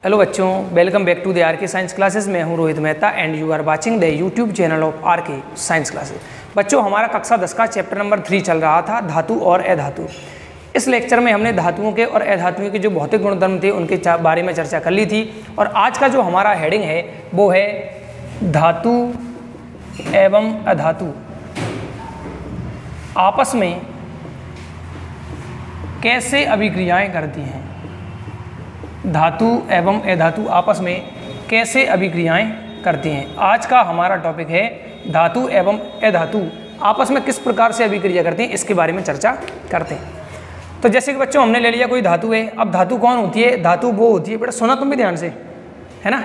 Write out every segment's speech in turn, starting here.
Hello बच्चों, welcome back to the R K science classes. मैं हूं Rohit Mehta and you are watching the YouTube channel of R K science classes. बच्चों, हमारा कक्षा 10 का चैप्टर नंबर 3 चल रहा था, धातु और अधातु। इस लेक्चर में हमने धातुओं के और अधातुओं के जो भौतिक गुणधर्म थे उनके बारे में चर्चा कर ली थी। और आज का जो हमारा हेडिंग है वो है धातु एवं अधातु आपस में कैसे अभिक्रियाएं करती हैं। धातु एवं अधातु आपस में कैसे अभिक्रियाएं करती हैं। आज का हमारा टॉपिक है धातु एवं अधातु आपस में किस प्रकार से अभिक्रिया करती हैं, इसके बारे में चर्चा करते हैं। तो जैसे कि बच्चों हमने ले लिया कोई धातु है। अब धातु कौन होती है? धातु वो होती है, बेटा सुना तुम भी ध्यान से, है ना।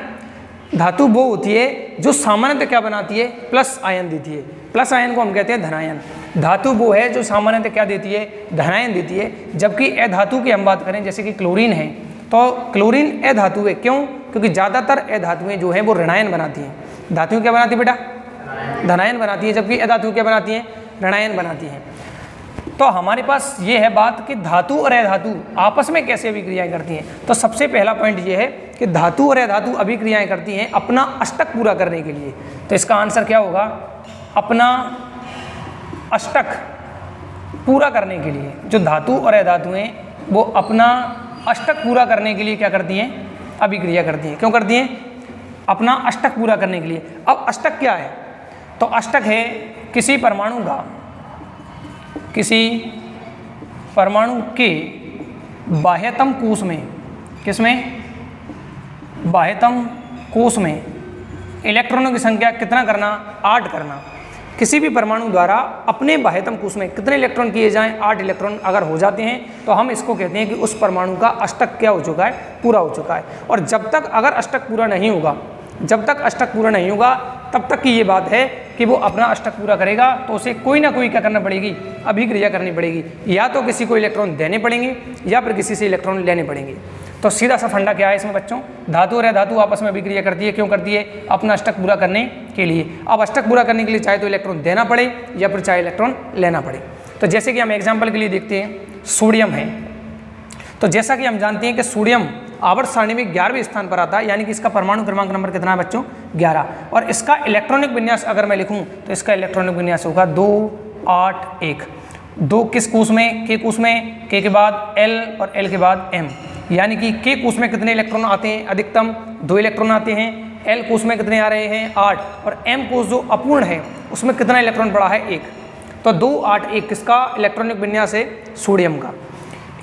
धातु वो होती है जो सामान्यतः क्या बनाती है? प्लस आयन देती है। प्लस आयन को हम कहते हैं धनायन। धातु वो है जो सामान्यतः क्या देती है? धनायन देती है। जबकि अधातु की हम बात करें, जैसे कि क्लोरीन है, तो क्लोरीन अधातु है। क्यों? क्योंकि ज़्यादातर अधातुएं जो है वो ऋणायन बनाती हैं। धातुएं क्या बनाती है बेटा? धनायन बनाती है। जबकि अधातु क्या बनाती हैं? ऋणायन बनाती हैं। तो हमारे पास ये है बात कि धातु और अधातु आपस में कैसे अभिक्रियाएं करती हैं। तो सबसे पहला पॉइंट ये है कि धातु और अधातु अभिक्रियाएं करती हैं अपना अष्टक पूरा करने के लिए। तो इसका आंसर क्या होगा? अपना अष्टक पूरा करने के लिए। जो धातु और अधातुएं वो अपना अष्टक पूरा करने के लिए क्या करती हैं? अभिक्रिया करती हैं। क्यों करती हैं? अपना अष्टक पूरा करने के लिए। अब अष्टक क्या है? तो अष्टक है किसी परमाणु का, किसी परमाणु के बाह्यतम कोश में, किसमें? बाह्यतम कोश में इलेक्ट्रॉनों की संख्या कितना करना? 8 करना। किसी भी परमाणु द्वारा अपने बाह्यतम कोश में कितने इलेक्ट्रॉन किए जाएं? 8 इलेक्ट्रॉन अगर हो जाते हैं तो हम इसको कहते हैं कि उस परमाणु का अष्टक क्या हो चुका है? पूरा हो चुका है। और जब तक अगर अष्टक पूरा नहीं होगा, जब तक अष्टक पूरा नहीं होगा तब तक की ये बात है कि वो अपना अष्टक पूरा करेगा तो उसे कोई ना कोई क्या करना पड़ेगी? अभिक्रिया करनी पड़ेगी। या तो किसी को इलेक्ट्रॉन देने पड़ेंगे या फिर किसी से इलेक्ट्रॉन लेने पड़ेंगे। तो सीधा सा फंडा क्या है इसमें बच्चों? धातु और अधातु आपस में अभिक्रिया करती है। क्यों करती है? अपना अष्टक पूरा करने के लिए। अब अष्टक पूरा करने के लिए चाहे तो इलेक्ट्रॉन देना पड़े या फिर चाहे इलेक्ट्रॉन लेना पड़े। तो जैसे कि हम एग्जाम्पल के लिए देखते हैं, सोडियम है। तो जैसा कि हम जानते हैं कि सोडियम आवर्त सारणी में 11वें स्थान पर आता है, यानी कि इसका परमाणु क्रमांक नंबर कितना है बच्चों? 11। और इसका इलेक्ट्रॉनिक विन्यास अगर मैं लिखूं तो इसका इलेक्ट्रॉनिक विन्यास होगा 2 8 1। 2 किस कोश में? के कोश में। के बाद L और L के बाद M, यानी कि के कोश में कितने इलेक्ट्रॉन आते हैं? अधिकतम 2 इलेक्ट्रॉन आते हैं। L कोश में कितने आ रहे हैं? 8। और M कोश जो अपूर्ण है उसमें कितना इलेक्ट्रॉन पड़ा है? 1। तो 2 8 1 किसका इलेक्ट्रॉनिक विन्यास है? सोडियम का।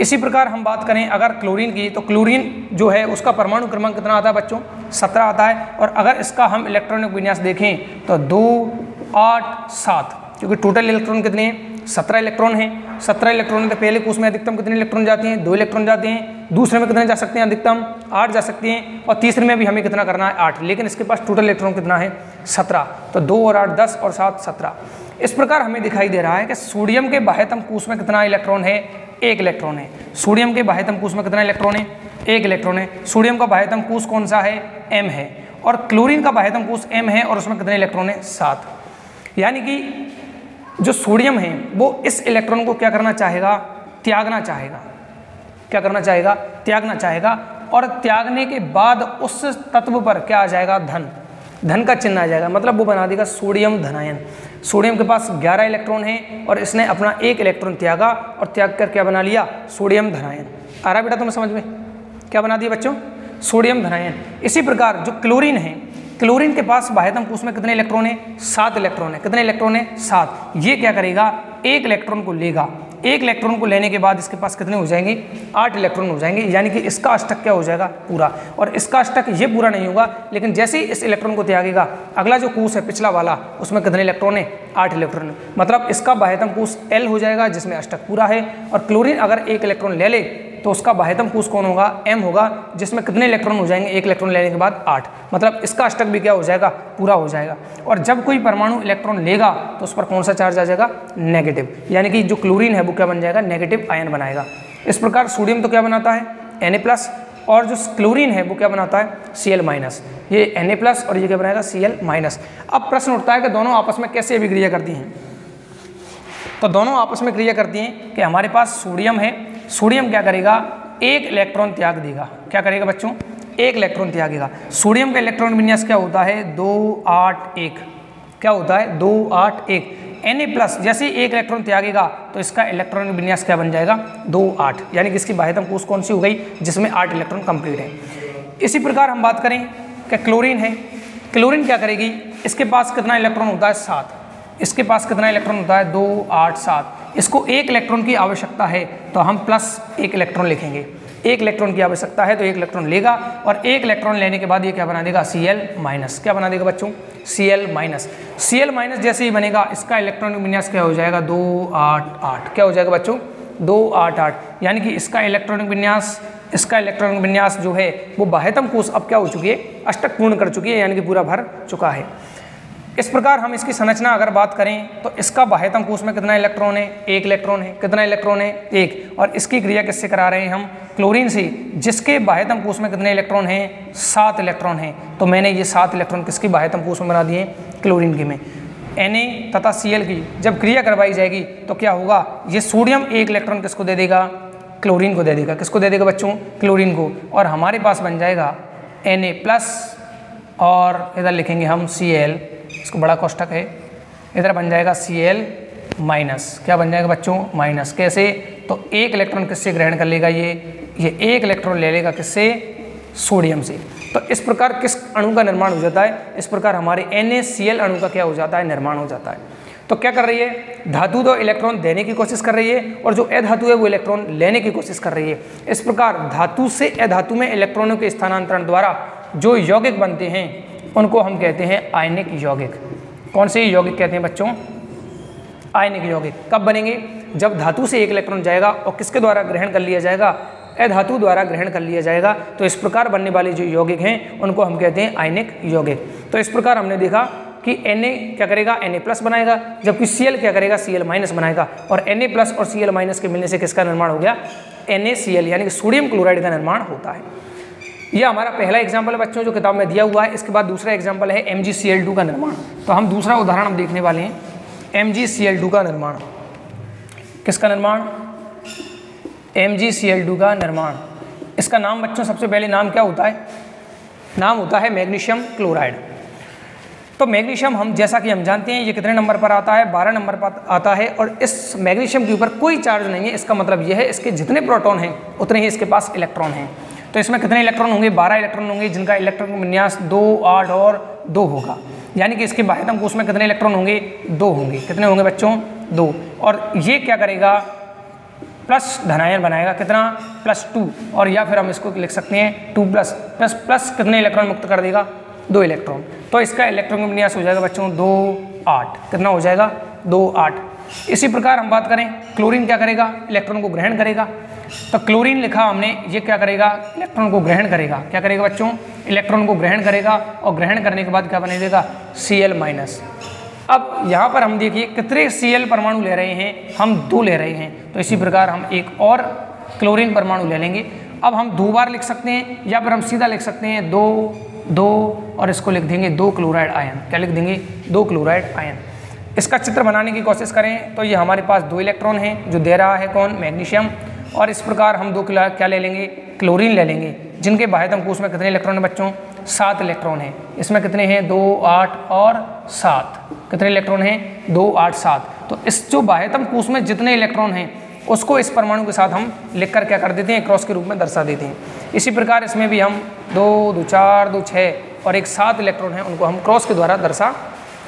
इसी प्रकार हम बात करें अगर क्लोरीन की, तो क्लोरीन जो है उसका परमाणु क्रमांक कितना आता है बच्चों? 17 आता है। और अगर इसका हम इलेक्ट्रॉनिक विन्यास देखें तो 2 8 7, क्योंकि टोटल इलेक्ट्रॉन कितने हैं? 17 इलेक्ट्रॉन हैं। 17 इलेक्ट्रॉन तो पहले कोश में अधिकतम कितने इलेक्ट्रॉन जाते हैं? 2 इलेक्ट्रॉन जाते हैं। दूसरे में कितने जा सकते हैं? अधिकतम 8 जा सकते हैं। और तीसरे में भी हमें कितना करना है? 8। लेकिन इसके पास टोटल इलेक्ट्रॉन कितना है? 17। तो 2 और 8 10 और 7 17। इस प्रकार हमें दिखाई दे रहा है कि सोडियम के बाह्यतम कोश में कितना इलेक्ट्रॉन है? 1 इलेक्ट्रॉन है। सोडियम के बाह्यतम कोश में कितना इलेक्ट्रॉन है? 1 इलेक्ट्रॉन है। सोडियम का बाह्यतम कोश कौन सा है? M है। और क्लोरीन का बाह्यतम कोश M है और उसमें कितने इलेक्ट्रॉन है? 7। यानी कि जो सोडियम है वो इस इलेक्ट्रॉन को क्या करना चाहेगा? त्यागना चाहेगा। क्या करना चाहेगा? त्यागना चाहेगा। और त्यागने के बाद उस तत्व पर क्या आ जाएगा? धन। धन का चिन्ह आ जाएगा, मतलब वो बना देगा सोडियम धनायन। सोडियम के पास 11 इलेक्ट्रॉन है और इसने अपना 1 इलेक्ट्रॉन त्यागा और त्याग कर क्या बना लिया? सोडियम धनायन। आ रहा बेटा तुम्हें समझ में? क्या बना दिया बच्चों? सोडियम धनायन। इसी प्रकार जो क्लोरीन है, क्लोरीन के पास बाह्यतम कोश में कितने इलेक्ट्रॉन है? 7 इलेक्ट्रॉन है। कितने इलेक्ट्रॉन है? 7। ये क्या करेगा? 1 इलेक्ट्रॉन को लेगा। 1 इलेक्ट्रॉन को लेने के बाद इसके पास कितने हो जाएंगे? 8 इलेक्ट्रॉन हो जाएंगे। यानी कि इसका अष्टक क्या हो जाएगा? पूरा। और इसका अष्टक ये पूरा नहीं होगा, लेकिन जैसे ही इस इलेक्ट्रॉन को त्यागेगा अगला जो कोश है पिछला वाला, उसमें कितने इलेक्ट्रॉन है? 8 इलेक्ट्रॉन। मतलब इसका बाह्यतम कोश L हो जाएगा जिसमें अष्टक पूरा है। और क्लोरीन अगर 1 इलेक्ट्रॉन ले ले तो उसका बाह्यतम कोश कौन होगा? M होगा, जिसमें कितने इलेक्ट्रॉन हो जाएंगे? 1 इलेक्ट्रॉन लेने के बाद 8। मतलब इसका अष्टक भी क्या हो जाएगा? पूरा हो जाएगा। और जब कोई परमाणु इलेक्ट्रॉन लेगा तो उस पर कौन सा चार्ज आ जाएगा? नेगेटिव। यानी कि जो क्लोरीन है वो क्या बन जाएगा? नेगेटिव आयन बनाएगा। इस प्रकार सोडियम तो क्या बनाता है? Na+। और जो क्लोरीन है वो क्या बनाता है? Cl-। ये Na+ और ये क्या बनाएगा? Cl-। अब प्रश्न उठता है कि दोनों आपस में कैसे अभिक्रिया करती हैं। तो दोनों आपस में क्रिया करती हैं कि हमारे पास सोडियम है। सोडियम क्या करेगा? 1 इलेक्ट्रॉन त्याग देगा। क्या करेगा बच्चों? एक इलेक्ट्रॉन त्यागेगा। सोडियम का इलेक्ट्रॉन विन्यास क्या होता है 281, क्या होता है 281। Na+ जैसे एक इलेक्ट्रॉन त्यागेगा तो इसका इलेक्ट्रॉन विन्यास क्या बन जाएगा 28, यानी कि इसकी बाह्यतम कोष कौन सी हो गई जिसमें 8 इलेक्ट्रॉन कंप्लीट है। इसी प्रकार हम बात करें कि क्लोरीन है, क्लोरीन क्या करेगी, इसके पास कितना इलेक्ट्रॉन होता है 7, इसके पास कितना इलेक्ट्रॉन होता है 2 8 7, इसको एक इलेक्ट्रॉन की आवश्यकता है तो हम प्लस एक इलेक्ट्रॉन लिखेंगे, एक इलेक्ट्रॉन की आवश्यकता है तो एक इलेक्ट्रॉन लेगा और एक इलेक्ट्रॉन लेने के बाद ये क्या बना देगा Cl-, क्या बना देगा बच्चों Cl-। Cl- जैसे ही बनेगा इसका इलेक्ट्रॉन विन्यास क्या हो जाएगा 288, क्या हो जाएगा बच्चों 288, यानी कि इसका इलेक्ट्रॉनिक विन्यास जो है वो बाह्यतम कोष अब क्या हो चुकी है, अष्टक पूर्ण कर चुकी है, यानी कि पूरा भर चुका है। इस प्रकार हम इसकी संरचना अगर बात करें तो इसका बाह्यतम कोष में कितना इलेक्ट्रॉन है, एक इलेक्ट्रॉन है, कितना इलेक्ट्रॉन है एक, और इसकी क्रिया किससे करा रहे हैं हम क्लोरीन से, जिसके बाह्यतम कोष में कितने इलेक्ट्रॉन हैं 7 इलेक्ट्रॉन हैं। तो मैंने ये 7 इलेक्ट्रॉन किसकी बाह्यतम कोष में बना दिए क्लोरीन के में। Na तथा Cl की जब क्रिया करवाई जाएगी तो क्या होगा, ये सोडियम एक इलेक्ट्रॉन किसको दे देगा, क्लोरीन को दे देगा, किसको दे देगा बच्चों क्लोरीन को, और हमारे पास बन जाएगा Na+ और इधर लिखेंगे हम Cl, इसको बड़ा कोष्ठक है, इधर बन जाएगा Cl-, क्या बन जाएगा बच्चों माइनस। कैसे, तो एक इलेक्ट्रॉन किससे ग्रहण कर लेगा, ये एक इलेक्ट्रॉन ले लेगा किससे सोडियम से। तो इस प्रकार किस अणु का निर्माण हो जाता है, इस प्रकार हमारे NaCl अणु का क्या हो जाता है, निर्माण हो जाता है। तो क्या कर रही है, धातु तो इलेक्ट्रॉन देने की कोशिश कर रही है और जो अधातु है वो इलेक्ट्रॉन लेने की कोशिश कर रही है। इस प्रकार धातु से अधातु में इलेक्ट्रॉनों के स्थानांतरण द्वारा जो यौगिक बनते हैं उनको हम कहते हैं आयनिक यौगिक। कौन से यौगिक कहते हैं बच्चों, आयनिक यौगिक। कब बनेंगे, जब धातु से एक इलेक्ट्रॉन जाएगा और किसके द्वारा ग्रहण कर लिया जाएगा, अधातु द्वारा ग्रहण कर लिया जाएगा। तो इस प्रकार बनने वाले जो यौगिक हैं उनको हम कहते हैं आयनिक यौगिक। तो इस प्रकार हमने देखा कि Na क्या करेगा, Na+ बनाएगा, जबकि Cl क्या करेगा, Cl- बनाएगा, और Na+ और Cl- के मिलने से किसका निर्माण हो गया, NaCl, यानी कि सोडियम क्लोराइड का निर्माण होता है। यह हमारा पहला एग्जाम्पल है बच्चों जो किताब में दिया हुआ है। इसके बाद दूसरा एग्जाम्पल है MgCl2 का निर्माण। तो हम दूसरा उदाहरण हम देखने वाले हैं MgCl2 का निर्माण। किसका निर्माण, MgCl2 का निर्माण। इसका नाम बच्चों सबसे पहले नाम क्या होता है, नाम होता है मैग्नीशियम क्लोराइड। तो मैग्नीशियम हम जैसा कि हम जानते हैं ये कितने नंबर पर आता है, 12 नंबर पर आता है, और इस मैग्नीशियम के ऊपर कोई चार्ज नहीं है। इसका मतलब यह है इसके जितने प्रोटॉन हैं उतने ही इसके पास इलेक्ट्रॉन हैं। तो इसमें कितने इलेक्ट्रॉन होंगे, 12 इलेक्ट्रॉन होंगे, जिनका इलेक्ट्रॉन विन्यास 2 8 और 2 होगा, यानी कि इसके बाह्यतम कोष में कितने इलेक्ट्रॉन होंगे, 2 होंगे। कितने होंगे बच्चों, 2। और ये क्या करेगा, प्लस धनायन बनाएगा, कितना +2, और या फिर हम इसको लिख सकते हैं 2+++ कितने इलेक्ट्रॉन मुक्त कर देगा, 2 इलेक्ट्रॉन। तो इसका इलेक्ट्रॉन विन्यास हो जाएगा बच्चों 2 8, कितना हो जाएगा 2 8। इसी प्रकार हम बात करें क्लोरीन क्या करेगा, इलेक्ट्रॉन को ग्रहण करेगा। तो क्लोरीन लिखा हमने, ये क्या करेगा, इलेक्ट्रॉन को ग्रहण करेगा। क्या करेगा बच्चों, इलेक्ट्रॉन को ग्रहण करेगा, और ग्रहण करने के बाद क्या बने देगा Cl-। अब यहाँ पर हम देखिए कितने Cl परमाणु ले रहे हैं, हम 2 ले रहे हैं। तो इसी प्रकार हम एक और क्लोरीन परमाणु ले लेंगे। अब हम 2 बार लिख सकते हैं या फिर हम सीधा लिख सकते हैं 2 2 और इसको लिख देंगे 2 क्लोराइड आयन। क्या लिख देंगे, 2 क्लोराइड आयन। इसका चित्र बनाने की कोशिश करें तो ये हमारे पास 2 इलेक्ट्रॉन हैं जो दे रहा है कौन, मैग्नीशियम। और इस प्रकार हम 2 क्या ले लेंगे, क्लोरीन ले लेंगे, जिनके बाह्यतम कोष में कितने इलेक्ट्रॉन है बच्चों, 7 इलेक्ट्रॉन हैं। इसमें कितने हैं, 2 8 और 7। कितने इलेक्ट्रॉन हैं, 2 8 7। तो इस जो बाह्यतम कोष में जितने इलेक्ट्रॉन हैं उसको इस परमाणु के साथ हम लिखकर क्या कर देते हैं, क्रॉस के रूप में दर्शा देते हैं। इसी प्रकार इसमें भी हम 2 2 4 2 6 और एक 7 इलेक्ट्रॉन हैं, उनको हम क्रॉस के द्वारा दर्शा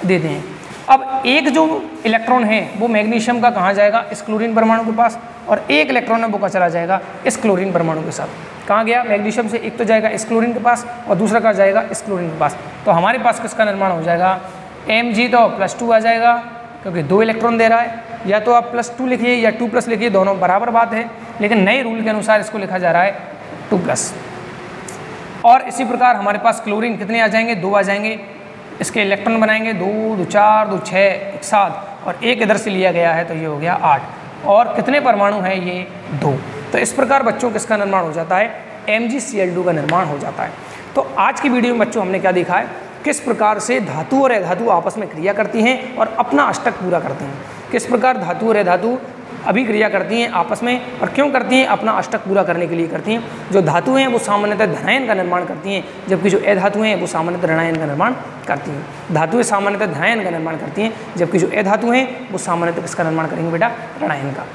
देते हैं। अब एक जो इलेक्ट्रॉन है वो मैग्नीशियम का कहाँ जाएगा, इस क्लोरीन परमाणु के पास, और एक इलेक्ट्रॉन है वो कहाँ चला जाएगा, इस क्लोरीन परमाणु के साथ। कहाँ गया, मैग्नीशियम से एक तो जाएगा इस क्लोरीन के पास और दूसरा कहाँ जाएगा, इस क्लोरीन के पास। तो हमारे पास किसका निर्माण हो जाएगा, Mg तो +2 आ जाएगा क्योंकि 2 इलेक्ट्रॉन दे रहा है। या तो आप +2 लिखिए या 2+ लिखिए, दोनों बराबर बात है, लेकिन नए रूल के अनुसार इसको लिखा जा रहा है 2+। और इसी प्रकार हमारे पास क्लोरीन कितने आ जाएंगे, 2 आ जाएंगे। इसके इलेक्ट्रॉन बनाएंगे 2 2 4 2 6 एक साथ, और एक इधर से लिया गया है तो ये हो गया 8। और कितने परमाणु हैं, ये 2। तो इस प्रकार बच्चों किसका निर्माण हो जाता है, MgCl2 का निर्माण हो जाता है। तो आज की वीडियो में बच्चों हमने क्या देखा है, किस प्रकार से धातु और अधातु आपस में क्रिया करती हैं और अपना अष्टक पूरा करते हैं। किस प्रकार धातु और अधातु अभिक्रिया करती हैं आपस में, और क्यों करती हैं? अपना अष्टक पूरा करने के लिए करती हैं। जो धातुएं हैं वो सामान्यतः धनायन का निर्माण करती हैं, जबकि जो अधातुएं हैं वो सामान्यतः ऋणायन का निर्माण करती हैं। धातुएं सामान्यतः धनायन का निर्माण करती हैं, जबकि जो अधातु हैं वो सामान्यतः किसका निर्माण करेंगे बेटा? ऋणायन का।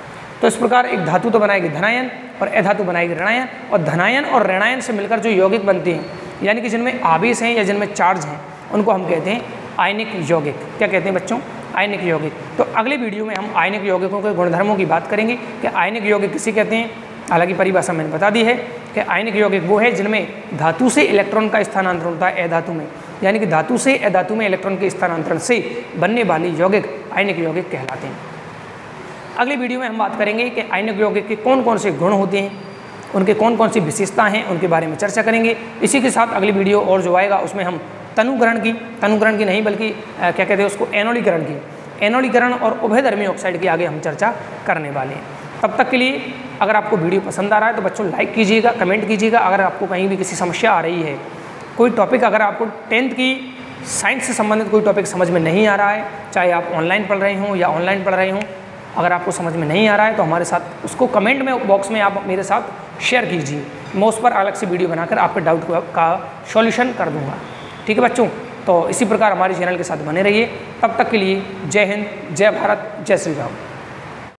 तो इस प्रकार एक धातु तो बनाएगी धनायन और अधातु बनाएगी ऋणायन, और धनायन और ऋणायन से मिलकर जो यौगिक बनते हैं, यानी कि जिनमें आवेश हैं या जिनमें चार्ज हैं, उनको हम कहते हैं आयनिक यौगिक। क्या कहते हैं बच्चों? आयनिक यौगिक। तो अगले वीडियो में हम आयनिक यौगिकों के गुणधर्मों की बात करेंगे कि आयनिक यौगिक किसे कहते हैं। हालांकि परिभाषा मैंने बता दी है कि आयनिक यौगिक वो है जिनमें धातु से इलेक्ट्रॉन का स्थानांतरण होता है अधातु में, यानी कि धातु से अधातु में इलेक्ट्रॉन के स्थानांतरण से बनने वाली यौगिक आयनिक यौगिक कहलाते हैं। अगले वीडियो में हम बात करेंगे कि आयनिक यौगिक के कौन कौन से गुण होते हैं, उनके कौन कौन सी विशेषताएं हैं, उनके बारे में चर्चा करेंगे। इसी के साथ अगली वीडियो और जो आएगा उसमें हम तनुकरण की नहीं बल्कि क्या कहते हैं उसको, एनोलीकरण और उभयधर्मी ऑक्साइड की आगे हम चर्चा करने वाले हैं। तब तक के लिए अगर आपको वीडियो पसंद आ रहा है तो बच्चों लाइक कीजिएगा, कमेंट कीजिएगा। अगर आपको कहीं भी किसी समस्या आ रही है, कोई टॉपिक अगर आपको 10th की साइंस से संबंधित कोई टॉपिक समझ में नहीं आ रहा है, चाहे आप ऑनलाइन पढ़ रहे हों या ऑनलाइन पढ़ रहे हों, अगर आपको समझ में नहीं आ रहा है तो हमारे साथ उसको कमेंट में बॉक्स में आप मेरे साथ शेयर कीजिए। मैं उस पर अलग से वीडियो बनाकर आपके डाउट का सॉल्यूशन कर दूंगा। ठीक है बच्चों, तो इसी प्रकार हमारे चैनल के साथ बने रहिए। तब तक के लिए जय हिंद, जय भारत, जय श्री राम।